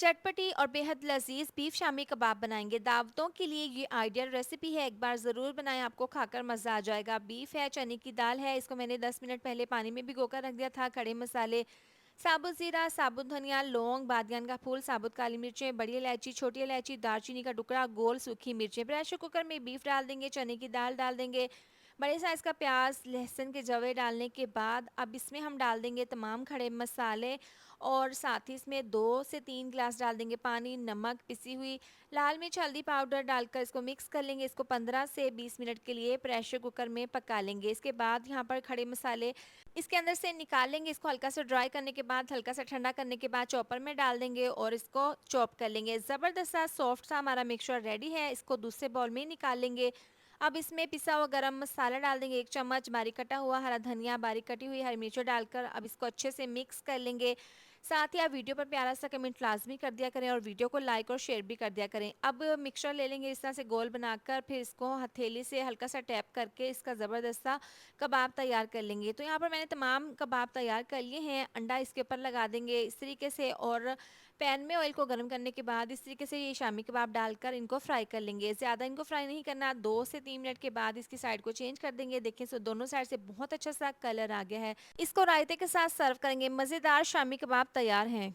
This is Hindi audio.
चटपटी और बेहद लजीज बीफ शामी कबाब बनाएंगे। दावतों के लिए ये आइडियल रेसिपी है, एक बार ज़रूर बनाएं, आपको खाकर मज़ा आ जाएगा। बीफ है, चने की दाल है, इसको मैंने 10 मिनट पहले पानी में भिगोकर रख दिया था। खड़े मसाले, साबुत ज़ीरा, साबुत धनिया, लौंग, बादियान का फूल, साबुत काली मिर्चें, बड़ी इलायची, छोटी इलायची, दालचीनी का टुकड़ा, गोल सूखी मिर्चें। प्रेशर कुकर में बीफ डाल देंगे, चने की दाल डाल देंगे, बड़े साइज़ का प्याज, लहसुन के जवे डालने के बाद अब इसमें हम डाल देंगे तमाम खड़े मसाले और साथ ही इसमें 2 से 3 ग्लास डाल देंगे पानी, नमक, पिसी हुई लाल मिर्च, हल्दी पाउडर डालकर इसको मिक्स कर लेंगे। इसको 15 से 20 मिनट के लिए प्रेशर कुकर में पका लेंगे। इसके बाद यहाँ पर खड़े मसाले इसके अंदर से निकाल लेंगे। इसको हल्का सा ड्राई करने के बाद, हल्का सा ठंडा करने के बाद चॉपर में डाल देंगे और इसको चॉप कर लेंगे। ज़बरदस्त सा सॉफ्ट सा हमारा मिक्सचर रेडी है। इसको दूसरे बाउल में निकाल लेंगे। अब इसमें पिसा हुआ गरम मसाला डाल देंगे, 1 चम्मच बारीक कटा हुआ हरा धनिया, बारीक कटी हुई हरी मिर्च डालकर अब इसको अच्छे से मिक्स कर लेंगे। साथ ही आप वीडियो पर प्यारा सा कमेंट लाज़मी कर दिया करें और वीडियो को लाइक और शेयर भी कर दिया करें। अब मिक्सचर ले लेंगे इस तरह से गोल बनाकर, फिर इसको हथेली से हल्का सा टैप करके इसका ज़बरदस्त सा कबाब तैयार कर लेंगे। तो यहाँ पर मैंने तमाम कबाब तैयार कर लिए हैं। अंडा इसके ऊपर लगा देंगे इस तरीके से और पैन में ऑयल को गर्म करने के बाद इस तरीके से ये शामी कबाब डालकर इनको फ्राई कर लेंगे। ज़्यादा इनको फ्राई नहीं करना, 2 से 3 मिनट के बाद इसकी साइड को चेंज कर देंगे। देखिए सो दोनों साइड से बहुत अच्छा सा कलर आ गया है। इसको रायते के साथ सर्व करेंगे। मज़ेदार शामी कबाब तैयार हैं।